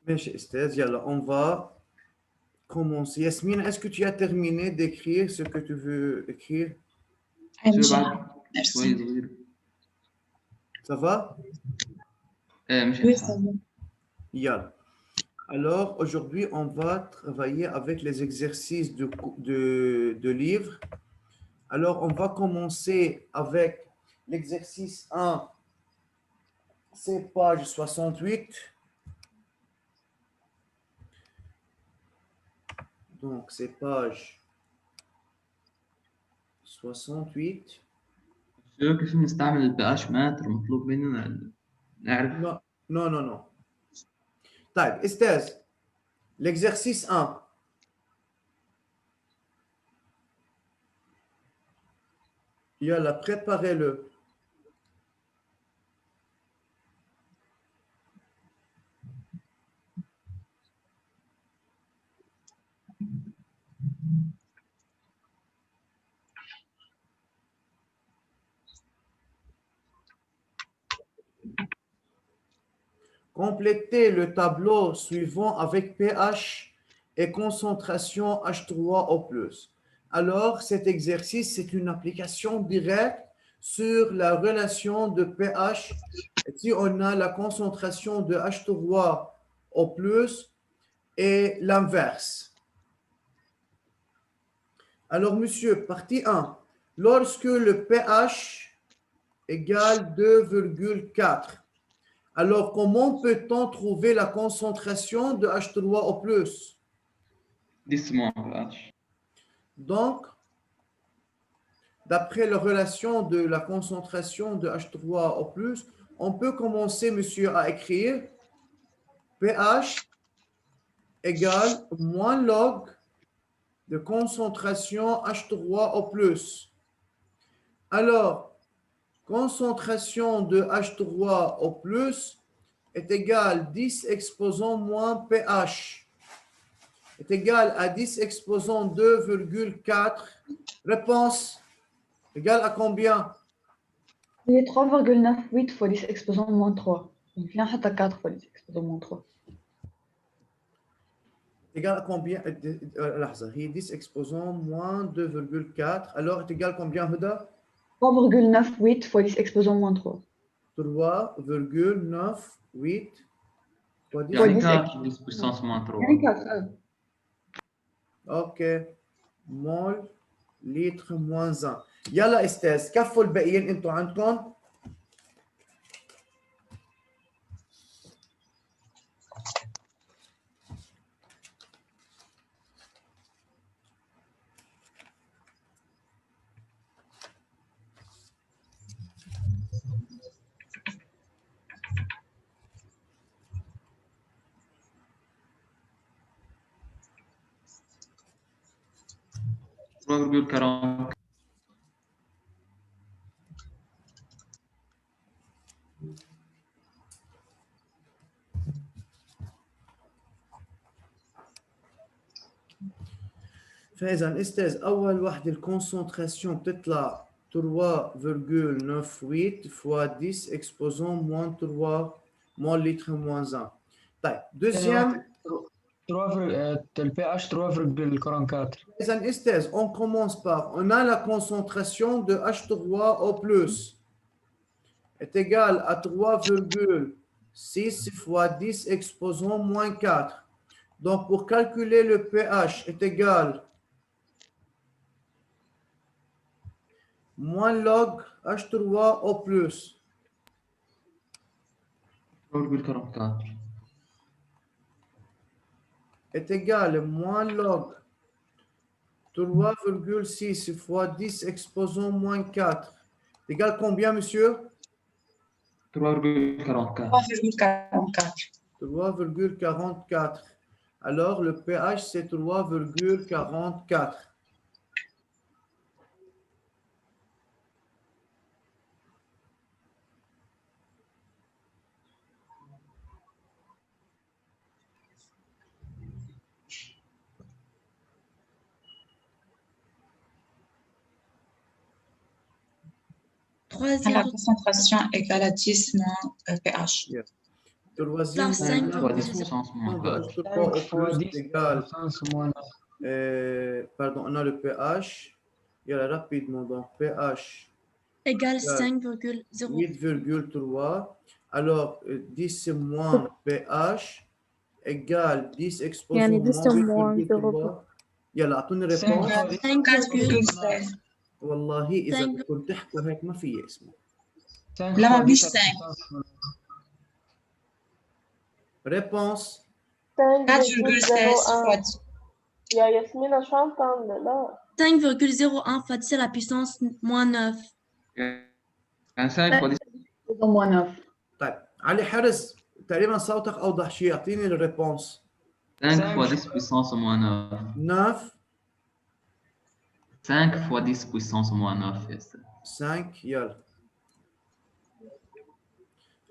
ماشي أستاذ يلا on va commencer. Yasmine, est-ce que tu as terminé d'écrire ce que tu veux écrire? ماشي بعد شوية ميرسي. صغير. Ça va? مش وي الحال. سافا. Yalla. Alors aujourd'hui on va travailler avec les exercices de livres. Alors on va commencer avec l'exercice 1, c'est page 68. Donc c'est page 68. كيف نستعمل البي ماتر مطلوب مننا نعرف. Non, non, non, non. طيب استاذ l'exercice 1. Yalla, préparez-le. Complétez le tableau suivant avec pH et concentration H3O+. Alors, cet exercice, c'est une application directe sur la relation de pH. Si on a la concentration de H3O+, et l'inverse. Alors, monsieur, partie 1. Lorsque le pH égale 2,4, alors comment peut-on trouver la concentration de H3O+? ديسمون PH. Donc, d'après la relation de la concentration de H3O+, on peut commencer, monsieur, à écrire pH égale moins log de concentration H3O+. Alors, concentration de H3O+, est égale 10 exposant moins pH, est égal à 10 exposant 2,4. Réponse égale à combien? هي 3,98 fois 10 exposant moins 3. Donc vient حتى 4 fois 10 exposant moins 3. Égal à combien? لحظة, هي 10 exposant moins 2,4. Alors, est égal à combien, Huda? 3,98 fois 10 exposant moins 3. 3,98 fois 10. يعني ديس 4 10 puissance moins 3. يعني 4. OK. مول لتر moins 1. يلا استاذ كفوا الباقيين انتوا عندكم. فإذا استاذ أول وحدة الكونسنتراسيون بتطلع 3,98 fois 10 exposant moins 3 مول لتر moins 1. طيب deuxième. le pH 3,44. إذا استاذ on commence par on a la concentration de H3O+ est égale à 3,6 fois 10 exposant moins 4. Donc pour calculer le pH est égal moins log H3O+. 3,44 est égal moins log 3,6 fois 10 exposant moins 4. Égal combien, monsieur? 3,44. 3,44. Alors, le pH, c'est 3,44. La concentration égale à 10 moins pH. Yeah. Troisième, Plus 5 fois 10 5,0. puissance moins de 4. H3 au 5 fois plus 10 égale, puissance moins 9. pardon, on a le pH. Il y a rapidement, donc pH Égale égale 5,0. 8,3. Alors, 10 moins pH égale 10 exposant يعني moins 10 moins 8,3. يلا اعطوني 5 réponse. fois 10 5,5. والله إذا 5. بدكم تحكوا هيك ما في اسمه. 5 لا fois مش 10 5 Réponse 4,16 fois 10. يا ياسمينة شو عم تعملي؟ لا 5,01 fois 10 à la puissance moins 9. يعني 5 fois 10 exposant moins 9. طيب علي حرز تقريبا صوتك أوضح شيء أعطيني الريبونس 5 fois 10 puissance moins 9. 9 5 fois 10 puissance moins 9. Yes. 5 يلا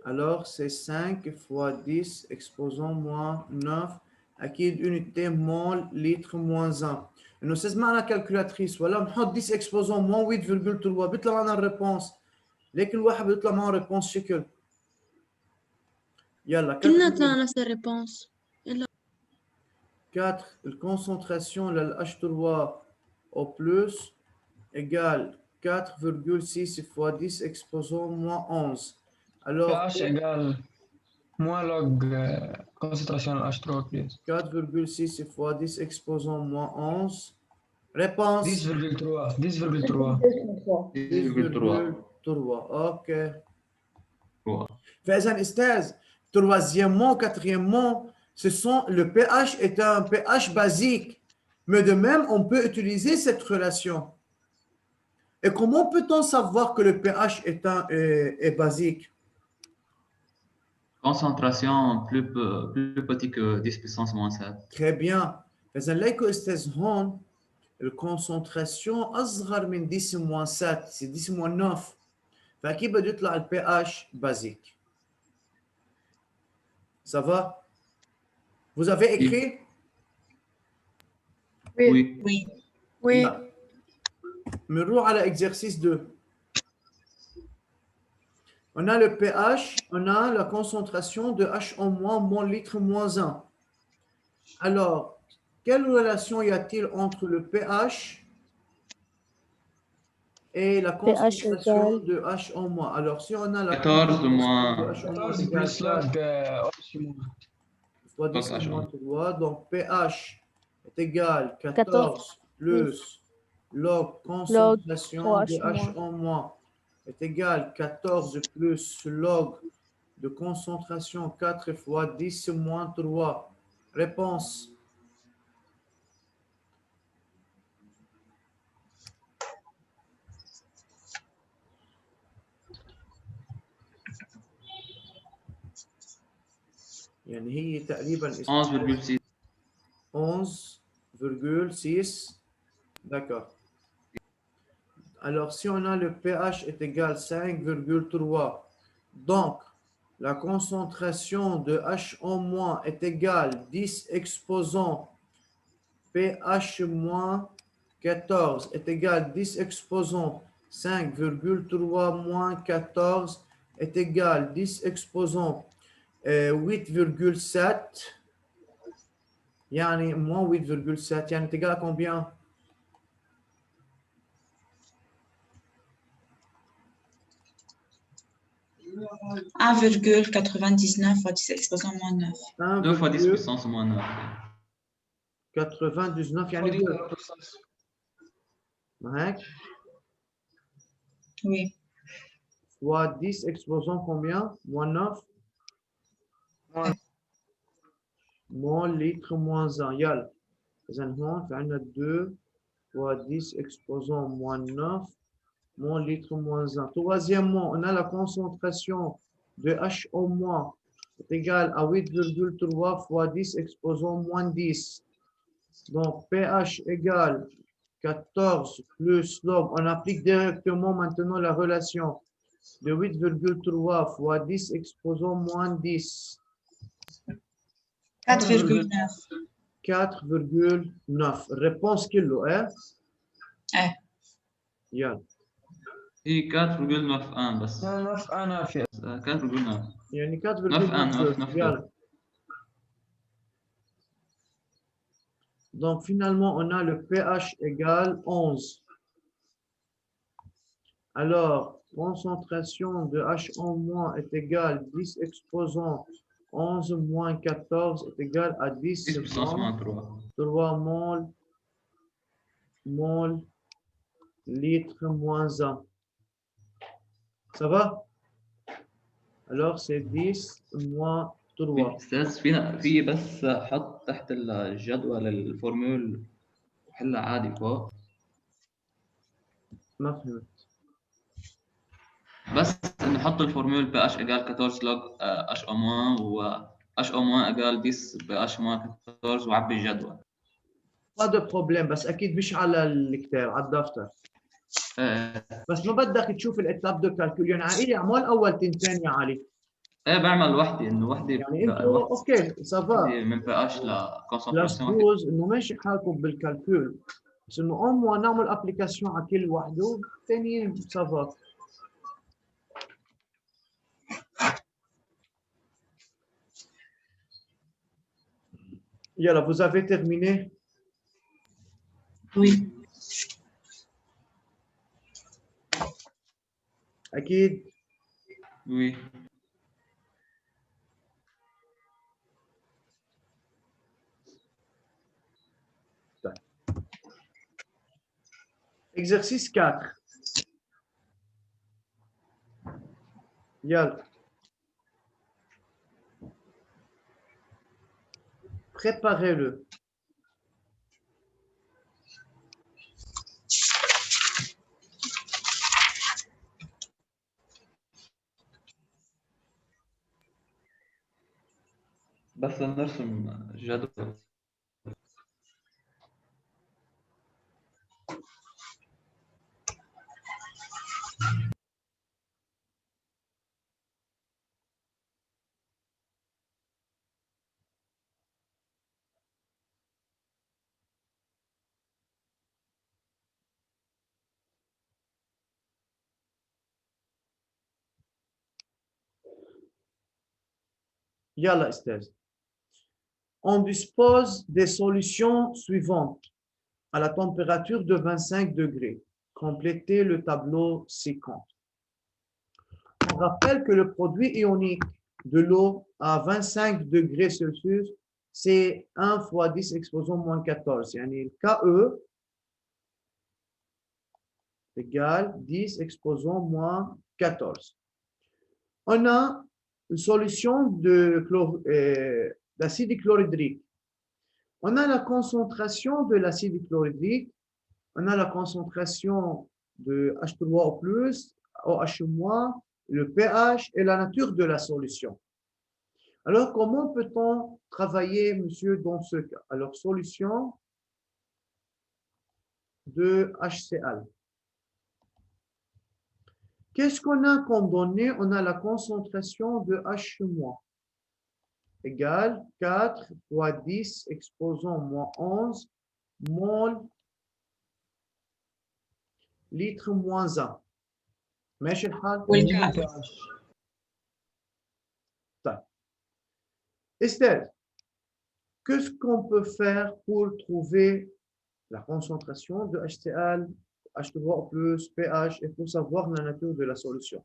alors c'est 5 fois 10 exposant moins 9 أكيد unité mol litre moins 1 إنه أستاذ معنا كالكولاتريس ولا بنحط 10 exposant moins 8,3 بيطلع معنا الريبونس لكن الواحد بيطلع معه ريبونس شكل يلا كلنا طلعنا نفس الريبونس. 4 الكونسentration de H3 au plus égale 4,6 fois 10 exposant moins 11. Alors, pH égale moins log concentration H3 plus 4,6 fois 10 exposant moins 11. Réponse 10,3 10,3 10,3. 10,3. OK. 3. فإذا أستاذ, troisièmement, quatrièmement, le pH est un pH basique. Mais de même, on peut utiliser cette relation. Et comment peut-on savoir que le pH est basique? Concentration plus petite que 10 puissance moins 7. Très bien. فإذا ليكو أستاذ هون الكونسنتراسيون أصغر من 10 moins 7 c'est 10 moins 9 فأكيد بده يطلع ال pH basique. Ça va? Vous avez écrit? Oui. Oui. Oui. بنروح على exercice 2. On a le pH, on a la concentration de H en moins, mol litre moins 1. Alors, quelle relation y a-t-il entre le pH et la concentration de H en moins? Alors, si on a la 14 concentration moins- de H en moins 14 égale plus log 4 fois 10 H moins en 3, donc pH est égal 14 plus log concentration 3 de H H en moins est égal 14 plus log de concentration 4 fois 10 moins 3. Réponse يعني هي تقريبا 11,6. 11,6. D'accord. Alors, si on a le pH est égal 5,3, donc la concentration de H en moins est égale 10 exposant pH moins 14 est égal 10 exposant 5,3 moins 14 est égal 10 exposant 8,7 يعني moins 8,7 يعني est égal à combien? « 1,99 fois 10 exposant moins 9. 2 fois 10 puissance moins 9. 99 يعني 2 معاك Oui. fois 10 exposant combien? Moins 9 moins litre moins 1 يلا إذا هون في عندنا 2 fois 10 exposant moins 9 moins litre moins 1. Troisièmement, on a la concentration de H au moins est égale à 8,3 fois 10 exposant moins 10. Donc pH égale 14 plus log. On applique directement maintenant la relation de 8,3 fois 10 exposant moins 10. 4,9. 4,9. Réponse kilo, hein? Eh. Yeah. هي 4,91 بس 9 في 4,9 يعني 9 4,9 يلا. Donc finalement, on a le pH égale 11. Alors, concentration de H1- est égale 10 exposant 11 moins 14 est égal à 10 10 puissance moins 3 3 mol litre moins 1. Ça va? Alors, c'est 10 moins 3. استاذ في بس حط تحت الجدول الفورمول وحلها عادي فوق ما فهمت. بس نحط الفورمول بي اتش ايجال 14 لوج اتش او موان و اتش او موان ايجال 10 بي اتش موان 14 وعبي الجدول. Pas de problème بس أكيد مش على الكتاب على الدفتر. بس ما بدك تشوف الإتاب دو كالكول يعني علي اعمل أول تنتين يا علي. ايه بعمل وحدي انه وحدي يعني انتوا اوكي سافا من بي اتش بلس لكونسنتراسيون 12 انه ماشي حالكم بالكالكول بس انه نعمل ابلكاسيون على كل وحده الثانيين سافا. Yalla, vous avez terminé? Oui. أكيد. وي. Exercice 4. Yalla. Préparez-le. بس نرسم جدول. Yalla, Esther. On dispose des solutions suivantes à la température de 25 degrés. Complétez le tableau ci-contre. On rappelle que le produit ionique de l'eau à 25 degrés Celsius, c'est 1 fois 10 exposant moins 14. Yani KE égale 10 exposant moins 14. On a une solution d'acide chlorhydrique. On a la concentration de l'acide chlorhydrique, on a la concentration de H3O+, OH-, le pH et la nature de la solution. Alors, comment peut-on travailler, monsieur, dans ce cas? Alors, solution de HCl. Qu'est-ce qu'on a comme données? On a la concentration de H- égale 4 fois 10 exposant moins 11 mol litre moins 1. ماشي الحال؟ طيب. Esther, qu'est-ce qu'on peut faire pour trouver la concentration de HCl, H2O+, pH et pour savoir la nature de la solution?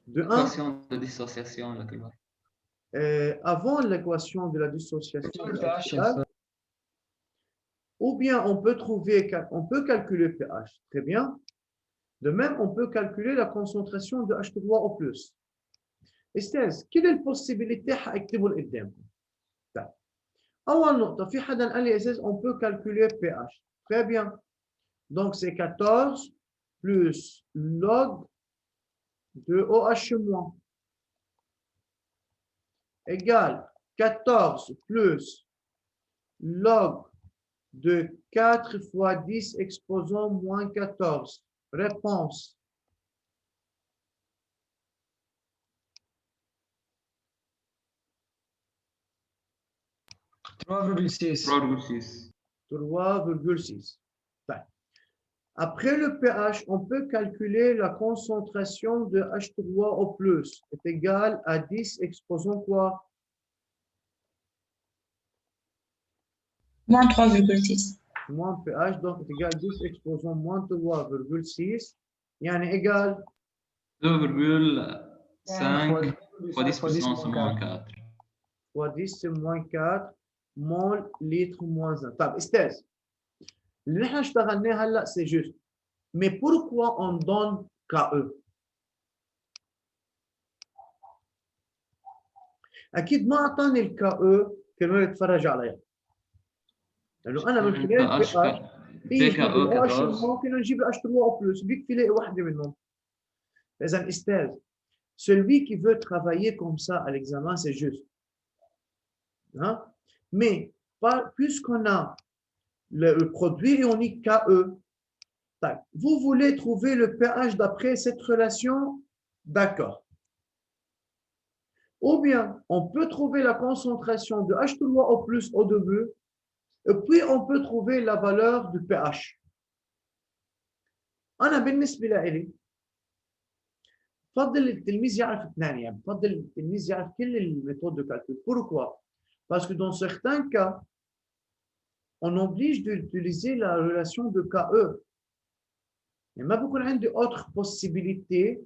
De 1, équation de dissociation لكل واحد. avant l'équation de la dissociation de HCl, ou bien on peut calculer pH, très bien. De même, on peut calculer la concentration de H2O+. استاذ quelle est la possibilité هكتبه لقدامكم؟ طيب اول نقطه في حدا قال لي استاذ on peut calculer pH. Très bien. Donc c'est 14 plus log de OH- égale 14 plus log de 4 fois 10 exposant moins 14. Réponse. trois virgule six. 3,6. طيب. Après le pH, on peut calculer la concentration de H3O+, est égale à 10 exposant quoi? Moins 3,6. Moins pH, donc est égal à 10 exposant moins 3,6, يعني égal 2,5 fois 10 puissance moins 4. fois 10 c'est moins 4 mol litre moins 1. طيب استاذ اللي نحن اشتغلناه هلا c'est juste. Mais pourquoi on donne KE? اكيد ما اعطاني الكاو كرمال يتفرج عليها. لانه انا من خلال البي اتش PKE 14 ممكن نجيب الاتش 3 او بلس بيكفي لاقي وحده منهم. اذا استاذ celui qui veut travailler comme ça à l'examen c'est juste. Hein? Mais puisqu'on a le produit ionique KE, vous voulez trouver le pH d'après cette relation, d'accord. Ou bien, on peut trouver la concentration de H3O+ au début, et puis on peut trouver la valeur du pH. أنا بالنسبة لي بفضل التلميذ يعرف اثنين، يعني بفضل التلميذ يعرف كل الميثود de calcul. Pourquoi? Parce que dans certains cas, on oblige d'utiliser la relation de KE. يعني ما بكون عندي autre possibilité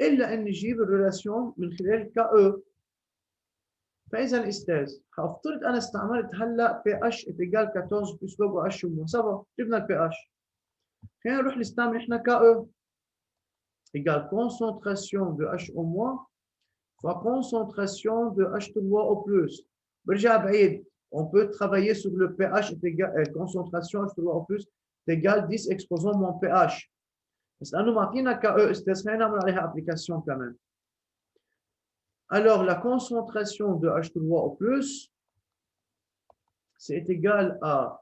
إلا أن نجيب الريلاسيون من خلال KE. فإذا أستاذ هفترض أنا استعملت هلا pH égale 14 plus log H moins. Ça va, جبنا ال pH. خلينا نروح نستعمل احنا KE égale concentration de H au moins fois concentration de H3 au plus. برجع بعيد. On peut travailler sur le pH est égal concentration H3 au plus est égal 10 exposant mon pH. بس لأنه معطينا KE استاذ خلينا نعمل عليها application كمان. Alors, la concentration de H3O+, c'est égal à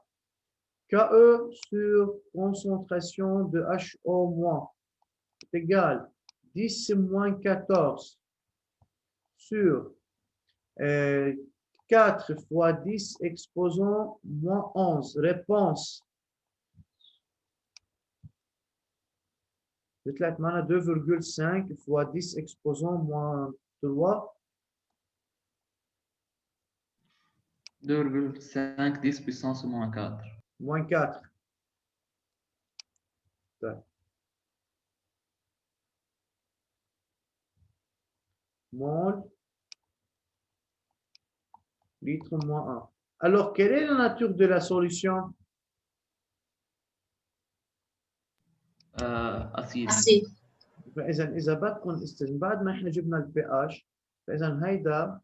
KE sur concentration de HO-, c'est égal 10 moins 14 sur 4 fois 10 exposant moins 11. Réponse. C'est 2,5 fois 10 exposant moins 3. 2,5 10 puissance moins 4. Moins 4. Mol litre moins 1. Alors, quelle est la nature de la solution? أسيد. إذا بدكم بعد ما إحنا جبنا ال pH، فإذا هيدا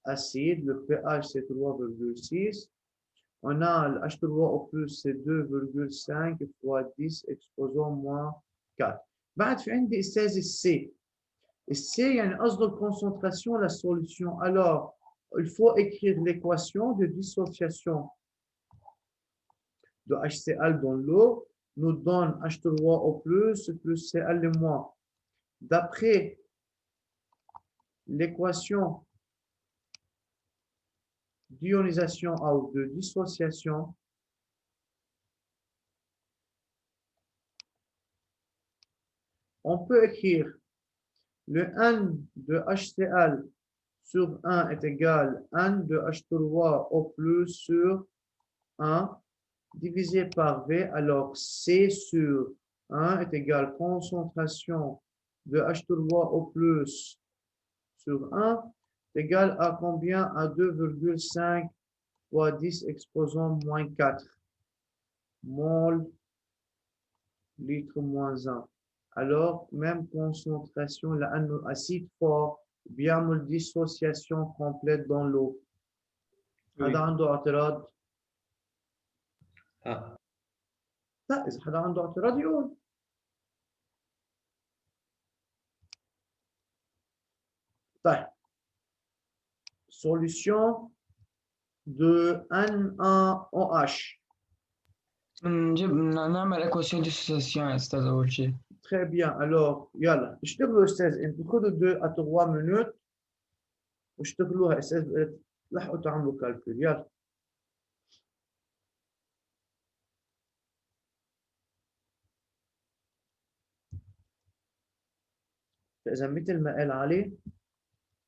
acide, le pH c'est 3,6. On a le H3O+, c'est 2,5 fois 10 exposant moins 4. بعد في عندي استاذ السي. السي يعني قصده concentration la solution. Alors, il faut écrire l'équation de dissociation de HCl dans l'eau nous donne H3O+, plus Cl-. D'après l'équation d'ionisation ou de dissociation, on peut écrire le N de HCl sur 1 est égal à N de H3O+ sur 1 divisé par V. Alors C sur 1 est égal concentration de H3O+ sur 1 est égal à combien? À 2,5 fois 10 exposant moins 4 mol litre moins 1. Alors, même concentration, لأنه acide fort بيعمل dissociation complète dans l'eau. هذا عنده اعتراض؟ لا، إذا حدا عنده اعتراض يقول. طيب. Solution de NaOH. نعمل équation dissociation أستاذ أول شيء. Très bien. Alors, يلا اشتغلوا أستاذ. انتوا خذوا 2 à 3 minutes واشتغلوها أستاذ. لحقوا تعملوا كالكول. يلا. فإذا مثل ما قال علي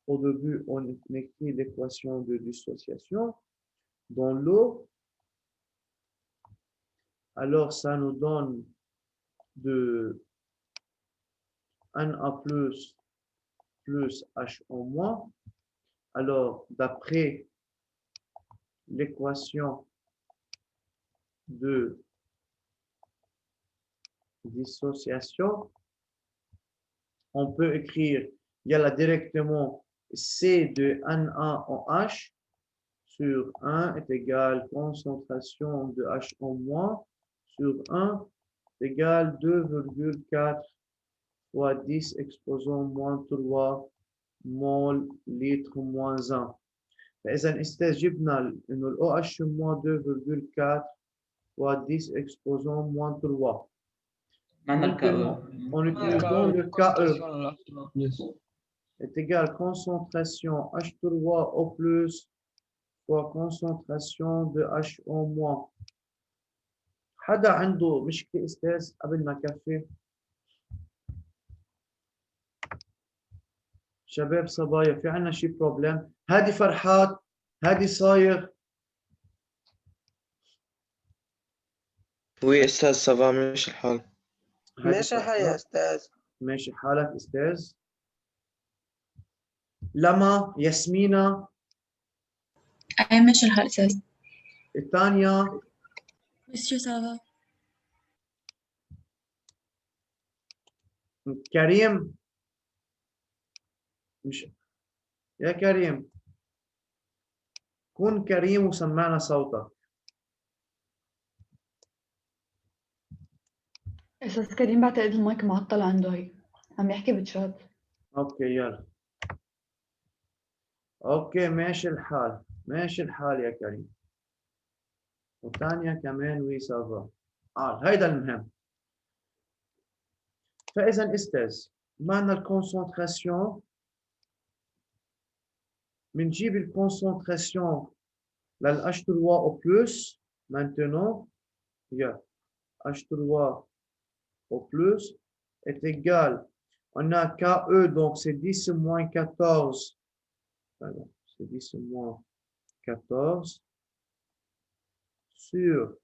au début on écrit l'équation de dissociation dans l'eau, alors ça nous donne de Na plus HO-. Alors, d'après l'équation de dissociation, on peut écrire, il y a là directement C de Na en H sur 1 est égal concentration de HO- sur 1 est égal 2,4 fois 10 exposant moins 3 mol litre moins 1. فإذا استجبنا إنه ال OH moins 2,4 fois 10 exposant moins 3. معنا Maintenant, الكأ en utilisant le KE concentration est égal concentration H3O plus fois concentration de HO-. حدا عنده مشكلة أستاذ قبل ما كفي؟ شباب صبايا في عنا شي بروبلم؟ هادي فرحات، هادي صايغ. وي استاذ صباح ماشي الحال. هادي ماشي الحال يا فرحات. أستاذ. ماشي حالك أستاذ؟ لما، ياسمينة، أي ماشي الحال أستاذ. تانيا، Monsieur, ça va. كريم، مش يا كريم كن كريم وسمعنا صوتك. أستاذ كريم بعتقد المايك معطل عنده هي عم يحكي بتشات. اوكي يلا. اوكي ماشي الحال، ماشي الحال يا كريم. وثانية كمان وي سافا. هيدا المهم. فإذا أستاذ معنا الكونسنتراسيون، بنجيب الكونسنتراسيون لل H3O plus maintenant. Yeah. H3O plus est égal, on a KE, donc c'est 10 moins 14, pardon, c'est 10 moins 14 sur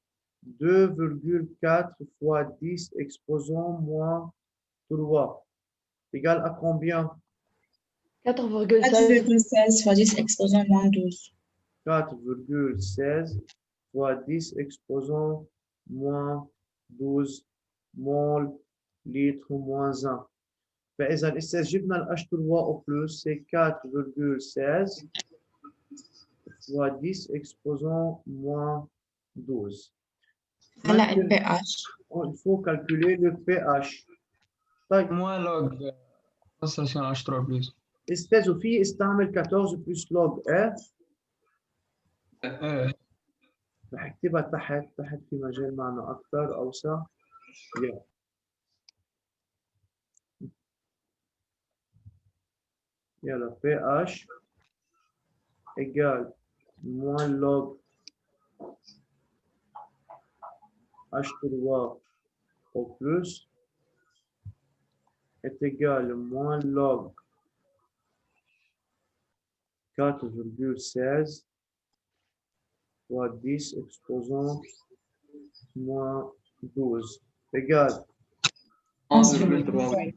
2,4 fois 10 exposant moins 3, égal à combien? 4,16. 4,16 fois 10 exposant moins 12. 4,16 fois 10 exposant moins 12 mol litre moins 1. فإذا استجبنا ال H3O plus, c'est 4,16 fois 10 exposant moins 12. هلا ال pH. Il faut calculer le pH. طيب moins log concentration H3 plus. استاذ وفي استعمل 14 plus log ايه؟ ايه رح اكتبها تحت في مجال معنا اكثر اوسع. يلا pH égale moins log H3 au plus est égal moins log 4,16 fois 10 exposant moins 12 égale 11,3.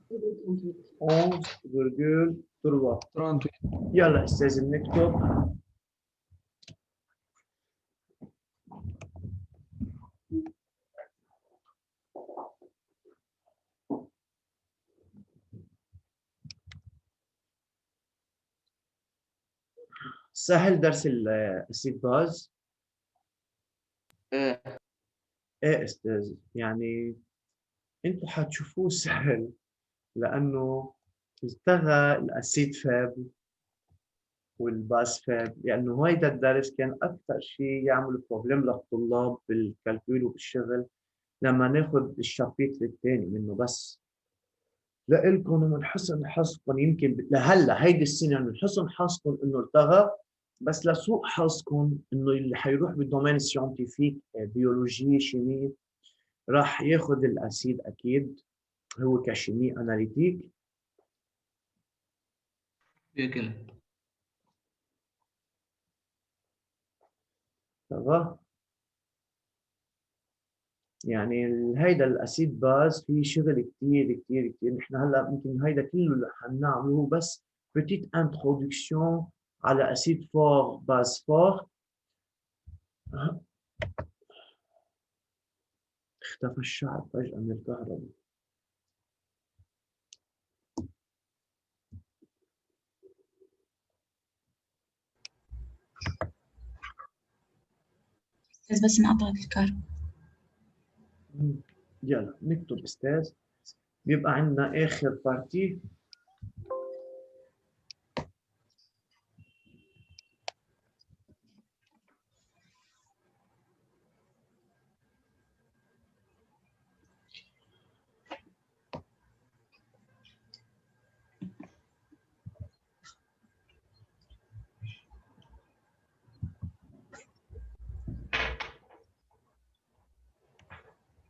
11,3. 38. يلا استاذ بنكتب سهل درس الاسيد باز. ايه ايه استاذ يعني انتوا حتشوفوه سهل لانه التغى الاسيد فاب والباس فاب، لانه هيدا الدرس كان اكثر شيء يعمل بروبلم للطلاب بالكالكول وبالشغل لما ناخذ الشابيتر الثاني منه. بس لإلكم ومن حسن حظكم يمكن لهلا هيدي السنه من حسن حظكم انه التغى، بس لسوء حظكم انه اللي حيروح بالدومين السيونتيفيك بيولوجي شيمي راح ياخذ الاسيد اكيد هو كشيمي اناليتيك، بياكل. Ça va؟ يعني هيدا الاسيد باز في شغل كتير كتير كتير. نحن هلا ممكن هيدا كله اللي حنعمله بس بتيت انترودكسيون على اسيد فور باز فور. اختفى الشعر فجأة من الكهرباء. بس انقطعت الكهرباء. يلا نكتب استاذ. بيبقى عندنا اخر بارتي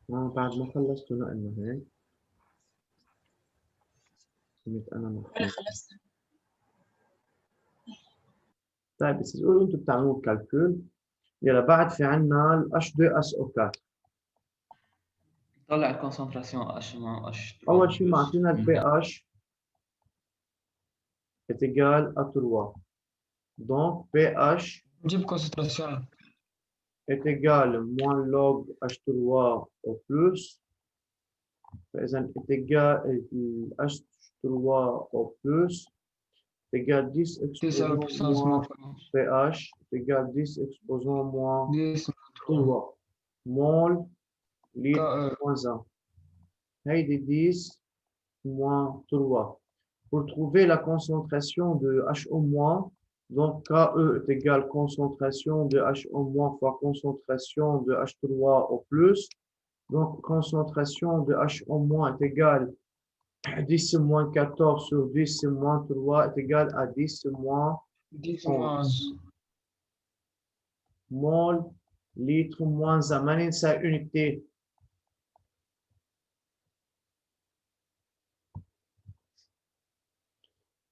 بعد ما خلصت نقلنا هيك. كنت انا ولا محفوظ. خلصنا. طيب بس قولوا انتم بتعملوا الكالكول. يلا بعد في عندنا ال H2SO4. طلع الكونسنتراسيون H مع H3 اول شيء بلس معطينا ال pH est égal à 3. Donc pH نجيب كونسنتراسيون. est égal moins log H3 au plus. فإذا est égal H3 au plus est égal 10 9 exposant puissance moins moins pH est égal 10 exposant moins 10 3 mol litre KE. moins 1. Heidi 10 moins 3. Pour trouver la concentration de HO-, donc KE est égal concentration de HO- fois concentration de H3 au plus. Donc concentration de HO- est égale 10 moins 14 sur 10 moins 3 est égal à 10 moins 10 11 mol litre moins 1. ما ننسى unité.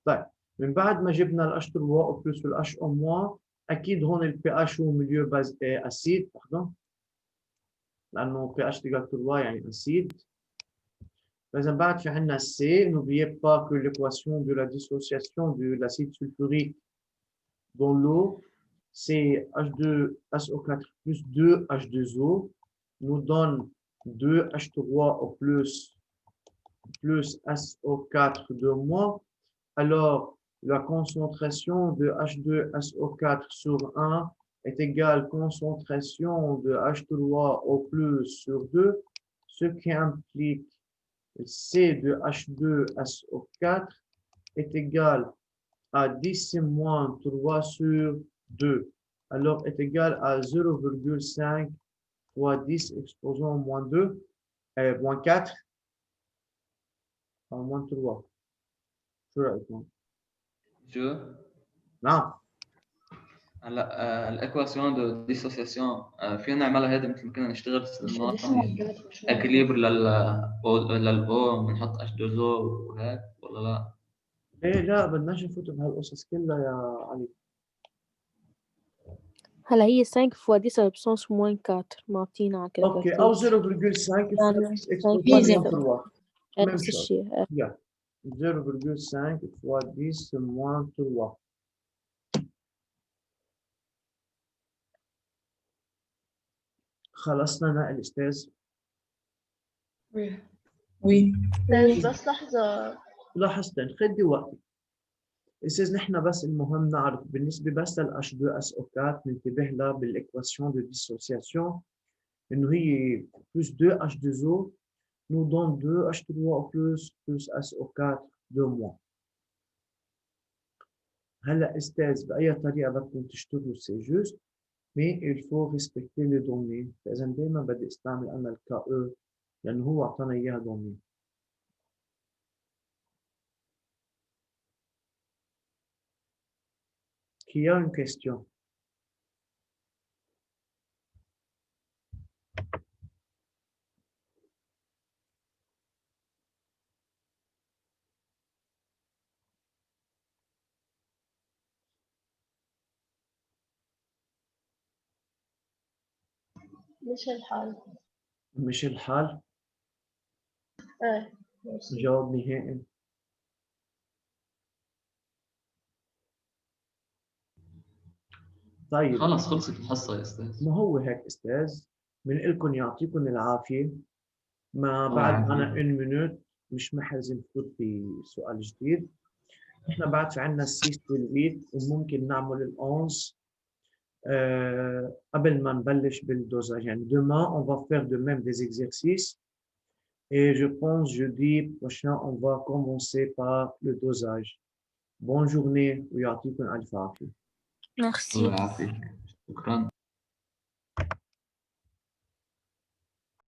طيب من بعد ما جبنا ال H3 او بلس وال HO- اكيد هون ال pH هو مليو باز اسيد. pardon لانه pH égale 3 يعني اسيد. فاذا بعد في عندنا C. N'oubliez pas que l'équation de la dissociation de l'acide sulfurique dans l'eau c'est H2SO4 plus 2 H2O nous donne 2 H3 au plus SO4 de moins. Alors, la concentration de H2SO4 sur 1 est égale concentration de H3 au plus sur 2, ce qui implique C de H2SO4 est égal à 10 moins 3 sur 2. Alors, est égal à 0,5 fois 10 exposant moins 2, moins 4, moins 3. شو رأيكم؟ جو نعم. هلا الايكواسيون دو ديسوسياسيون فينا نعملها هيدا مثل ما كنا نشتغل مش انه دي اسمه اكليبر للاو بنحط H2O وهيك ولا لا؟ ليه لا بدناش نفوت بهالقصص كلها يا علي. هلا هي 5 fois 10 à la puissance moins 4 معطينا على اوكي او calculatrice 0,5 يعني fois 10 5 exposant fois moins 10 3. Même نفس chose. الشيء. Yeah. 0,5 fois 10 moins 3. خلصنا نقل استاذ. وي. بس لحظة. لاحظت خدي وقتك. استاذ نحن بس المهم نعرف بالنسبة بس لل H2SO4 ننتبه لها بالايكواسيون دو ديسوسياسيون انه هي plus 2 H2O nous donne 2 H3O plus SO4 de moins. هلا استاذ باي طريقه بدكم تشتغلوا سي جوست mais il faut respecter les données. فاذا دائما بدي استعمل انا ال KE لانه هو اعطانا اياها données. Qui a une question? مش الحال. مش الحال. ايه جواب نهائي. طيب خلص خلصت الحصة يا أستاذ. ما هو هيك استاذ، بنقلكم يعطيكم العافيه. ما بعد الله انا يعافيك. 1 مينوت مش محرز نفوت بسؤال جديد. احنا بعد في عندنا السيس والويت وممكن نعمل الأونس قبل ما نبلش بالدوزاج. يعني demain on va faire de même des exercices et je pense jeudi prochain on va commencer par le dosage. Bonne journée ويعطيكم ألف عافية. Merci. الله يعافيك. شكرا.